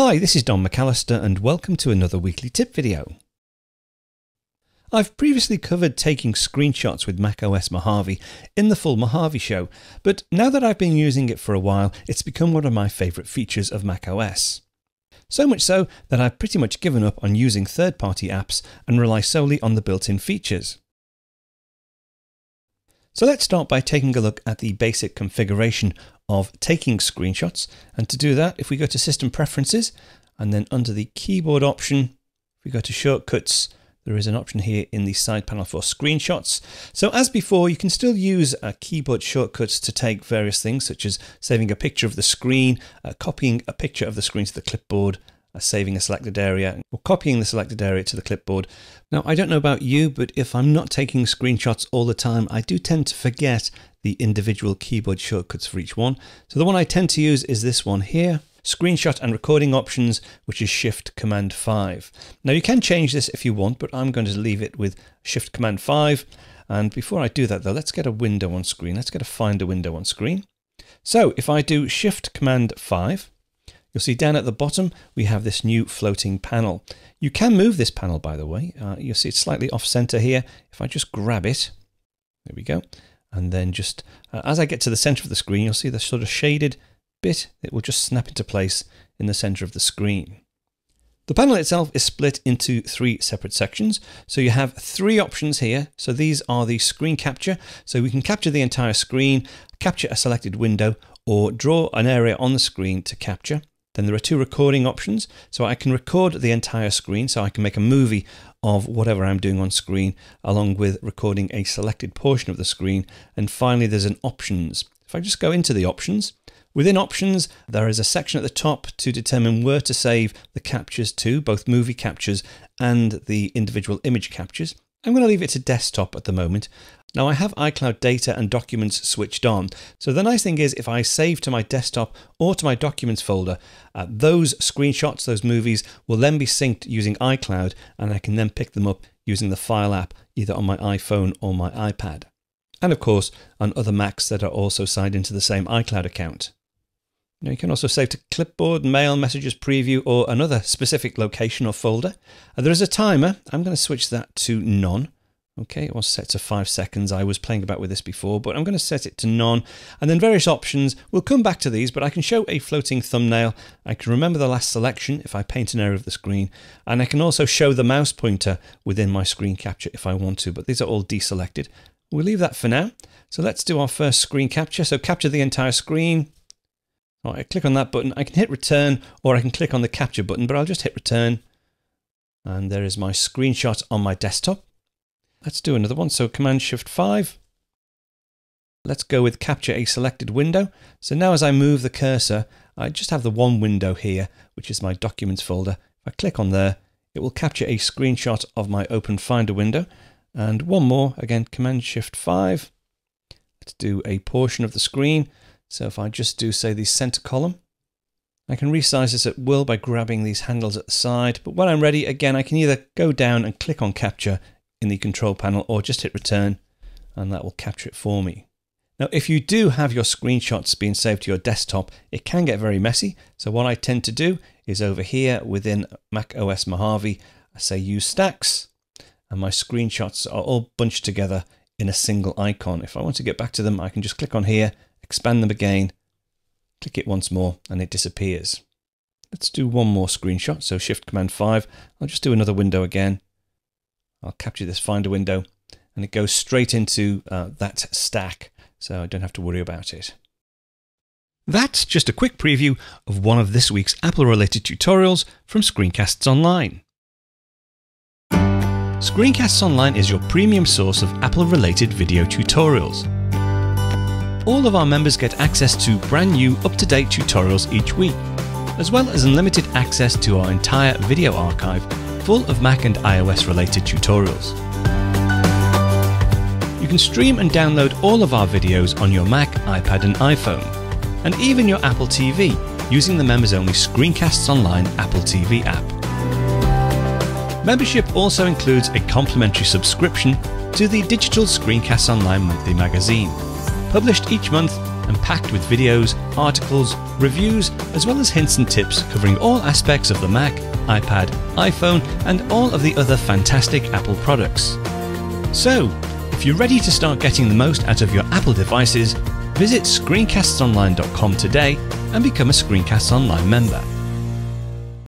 Hi, this is Don McAllister and welcome to another weekly tip video. I've previously covered taking screenshots with macOS Mojave in the full Mojave show, but now that I've been using it for a while, it's become one of my favourite features of macOS. So much so that I've pretty much given up on using third-party apps and rely solely on the built-in features. So let's start by taking a look at the basic configuration of taking screenshots, and to do that, if we go to System Preferences and then under the keyboard option, if we go to Shortcuts, there is an option here in the side panel for screenshots. So as before, you can still use keyboard shortcuts to take various things such as saving a picture of the screen, copying a picture of the screen to the clipboard, saving a selected area, or copying the selected area to the clipboard. Now, I don't know about you, but if I'm not taking screenshots all the time, I do tend to forget the individual keyboard shortcuts for each one. So the one I tend to use is this one here, Screenshot and Recording Options, which is Shift-Command-5. Now you can change this if you want, but I'm going to leave it with Shift-Command-5. And before I do that though, let's get a window on screen. Let's get a Finder window on screen. So if I do Shift-Command-5, you'll see down at the bottom, we have this new floating panel. You can move this panel, by the way. You'll see it's slightly off center here. If I just grab it, there we go. And then just, as I get to the center of the screen, you'll see the sort of shaded bit. It will just snap into place in the center of the screen. The panel itself is split into three separate sections. So you have three options here. So these are the screen capture. So we can capture the entire screen, capture a selected window, or draw an area on the screen to capture. Then there are two recording options. So I can record the entire screen. So I can make a movie of whatever I'm doing on screen, along with recording a selected portion of the screen. And finally, there's an options. If I just go into the options, within options, there is a section at the top to determine where to save the captures to, both movie captures and the individual image captures. I'm going to leave it to desktop at the moment. Now I have iCloud data and documents switched on. So the nice thing is if I save to my desktop or to my documents folder, those screenshots, those movies will then be synced using iCloud, and I can then pick them up using the File app either on my iPhone or my iPad. And of course on other Macs that are also signed into the same iCloud account. Now you can also save to Clipboard, Mail, Messages, Preview, or another specific location or folder. There is a timer. I'm going to switch that to none. Okay, it was set to 5 seconds. I was playing about with this before, but I'm going to set it to none. And then various options. We'll come back to these, but I can show a floating thumbnail. I can remember the last selection if I paint an area of the screen. And I can also show the mouse pointer within my screen capture if I want to, but these are all deselected. We'll leave that for now. So let's do our first screen capture. So capture the entire screen. I click on that button. I can hit return, or I can click on the capture button, but I'll just hit return. And there is my screenshot on my desktop. Let's do another one. So Command-Shift-5. Let's go with capture a selected window. So now as I move the cursor, I just have the one window here, which is my documents folder. If I click on there, it will capture a screenshot of my open Finder window. And one more, again, Command-Shift-5. Let's do a portion of the screen. So if I just do, say, the center column, I can resize this at will by grabbing these handles at the side. But when I'm ready, again, I can either go down and click on capture in the control panel or just hit return, and that will capture it for me. Now, if you do have your screenshots being saved to your desktop, it can get very messy. So what I tend to do is over here within macOS Mojave, I say use stacks, and my screenshots are all bunched together in a single icon. If I want to get back to them, I can just click on here, expand them again, click it once more, and it disappears. Let's do one more screenshot. So Shift-Command-5. I'll just do another window again. I'll capture this Finder window, and it goes straight into that stack, so I don't have to worry about it. That's just a quick preview of one of this week's Apple-related tutorials from ScreenCastsOnline. ScreenCastsOnline is your premium source of Apple-related video tutorials. All of our members get access to brand new, up-to-date tutorials each week, as well as unlimited access to our entire video archive full of Mac and iOS related tutorials. You can stream and download all of our videos on your Mac, iPad and iPhone, and even your Apple TV using the members-only ScreenCastsOnline Apple TV app. Membership also includes a complimentary subscription to the digital ScreenCastsOnline monthly magazine, published each month and packed with videos, articles, reviews, as well as hints and tips covering all aspects of the Mac, iPad, iPhone, and all of the other fantastic Apple products. So, if you're ready to start getting the most out of your Apple devices, visit ScreenCastsOnline.com today and become a ScreenCasts Online member.